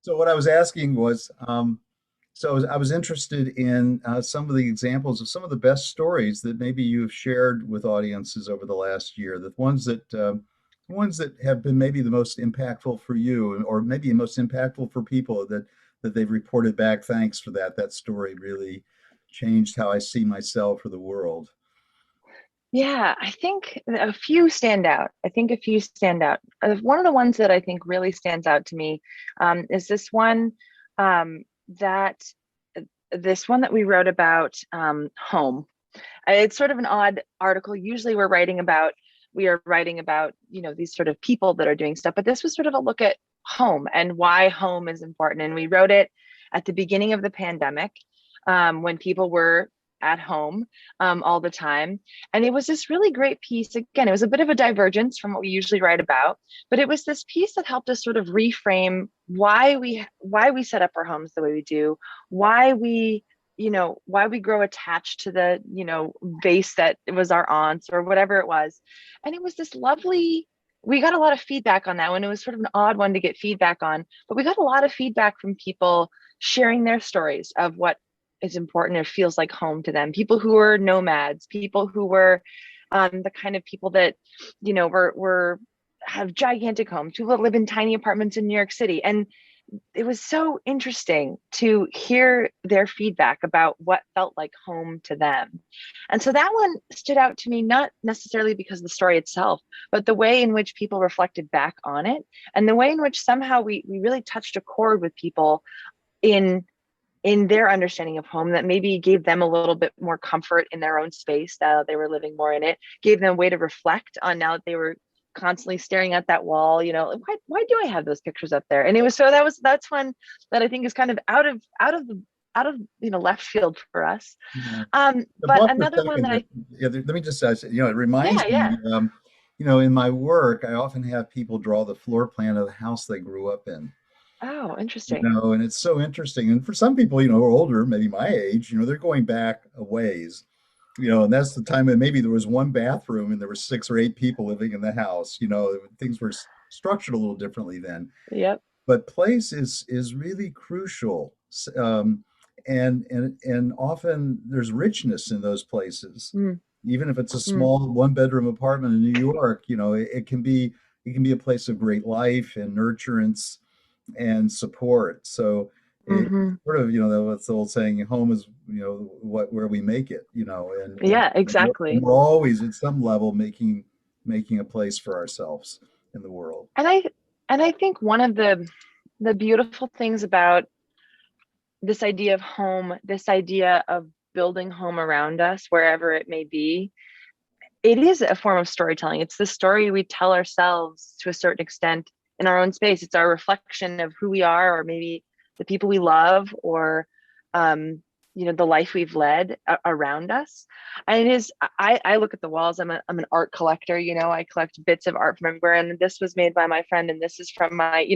So what I was asking was, I was interested in some of the examples of some of the best stories that maybe you have shared with audiences over the last year, the ones that have been maybe the most impactful for you, or maybe the most impactful for people that they've reported back. Thanks for that. That story really changed how I see myself or the world. Yeah, I think a few stand out. I think a few stand out. One of the ones that I think really stands out to me is this one that this one that we wrote about home. It's sort of an odd article. Usually we are writing about, these sort of people that are doing stuff, but this was sort of a look at home and why home is important. And we wrote it at the beginning of the pandemic, when people were at home all the time. And it was this really great piece. Again, it was a bit of a divergence from what we usually write about, but it was this piece that helped us sort of reframe why we set up our homes the way we do, why we grow attached to the, vase that it was our aunt's or whatever it was. And it was this lovely, we got a lot of feedback on that one. It was sort of an odd one to get feedback on, but we got a lot of feedback from people sharing their stories of what is important or feels like home to them. People who were nomads, people who were the kind of people that, were have gigantic homes, people that live in tiny apartments in New York City. And it was so interesting to hear their feedback about what felt like home to them. And so that one stood out to me, not necessarily because of the story itself, but the way in which people reflected back on it, and the way in which somehow we really touched a chord with people in their understanding of home that maybe gave them a little bit more comfort in their own space now that they were living more in it, gave them a way to reflect on now that they were constantly staring at that wall, why do I have those pictures up there? And it was, that's one that I think is kind of out of left field for us. Yeah. But One for a another one second, that I, yeah, let me just say, it yeah, reminds yeah. me, in my work, I often have people draw the floor plan of the house they grew up in. Oh, interesting. And it's so interesting. And for some people, who are older, maybe my age, they're going back a ways, and that's the time that maybe there was one bathroom and there were 6 or 8 people living in the house. Things were structured a little differently then. Yep. But place is really crucial. And often there's richness in those places. Mm, Even if it's a mm, small one-bedroom apartment in New York, it can be a place of great life and nurturance and support. So it hmm. sort of, that's the old saying, home is, where we make it, and Yeah, exactly. we're always at some level making a place for ourselves in the world. And I think one of the beautiful things about this idea of home, this idea of building home around us, wherever it may be, it is a form of storytelling. It's the story we tell ourselves to a certain extent in our own space. It's our reflection of who we are, or maybe the people we love, or the life we've led around us. And it is. I look at the walls. I'm an art collector. I collect bits of art from everywhere. And this was made by my friend, and this is from my.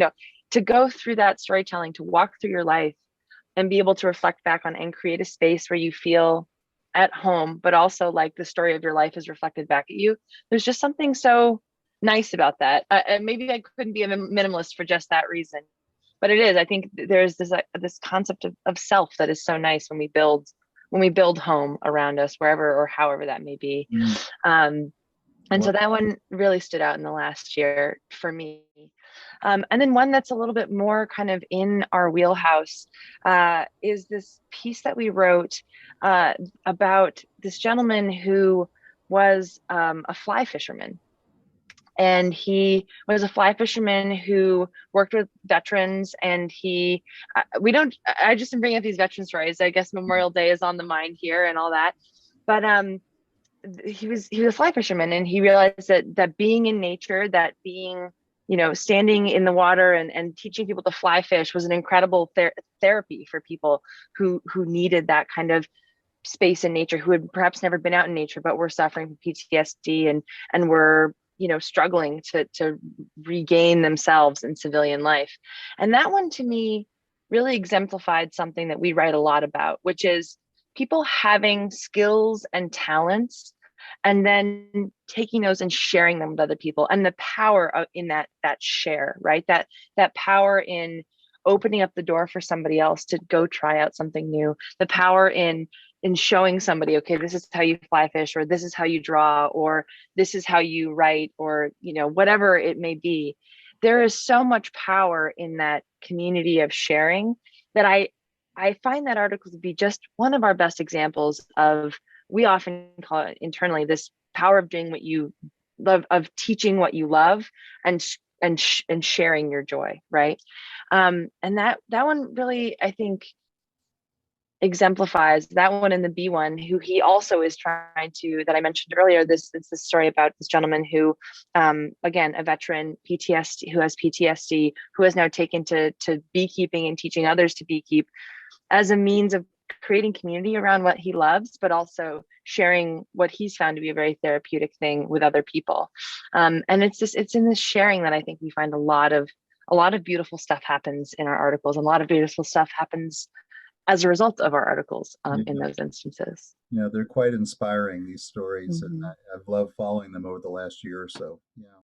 To go through that storytelling, to walk through your life, and be able to reflect back on and create a space where you feel at home, but also like the story of your life is reflected back at you. There's just something so nice about that. And maybe I couldn't be a minimalist for just that reason, but it is. I think there's this concept of self that is so nice when we build home around us, wherever or however that may be. Mm. Um, and so Well, that one really stood out in the last year for me. And then one that's a little bit more kind of in our wheelhouse is this piece that we wrote about this gentleman who was a fly fisherman. And he was a fly fisherman who worked with veterans. And I just am bringing up these veteran stories. I guess Memorial Day is on the mind here and all that. But he was a fly fisherman, and he realized that being in nature, that being standing in the water and teaching people to fly fish was an incredible therapy for people who needed that kind of space in nature, who had perhaps never been out in nature but were suffering from PTSD and were struggling to regain themselves in civilian life. And that one to me really exemplified something that we write a lot about, which is people having skills and talents and then taking those and sharing them with other people, and the power in that share, right? That power in opening up the door for somebody else to go try out something new, the power in showing somebody, okay, this is how you fly fish, or this is how you draw, or this is how you write, or whatever it may be. There is so much power in that community of sharing that I find that article to be just one of our best examples of, we often call it internally, this power of doing what you love, of teaching what you love, and and sharing your joy, right? And that one really, I think, exemplifies that one. In the B one, who he also is trying to, that I mentioned earlier, it's this story about this gentleman who, again, a veteran PTSD, who has PTSD, who has now taken to beekeeping and teaching others to beekeep as a means of creating community around what he loves, but also sharing what he's found to be a very therapeutic thing with other people. And it's in this sharing that I think we find a lot of beautiful stuff happens in our articles, and a lot of beautiful stuff happens as a result of our articles, in Yeah. those instances. Yeah, they're quite inspiring, these stories, and Mm-hmm. I've loved following them over the last year or so. Yeah.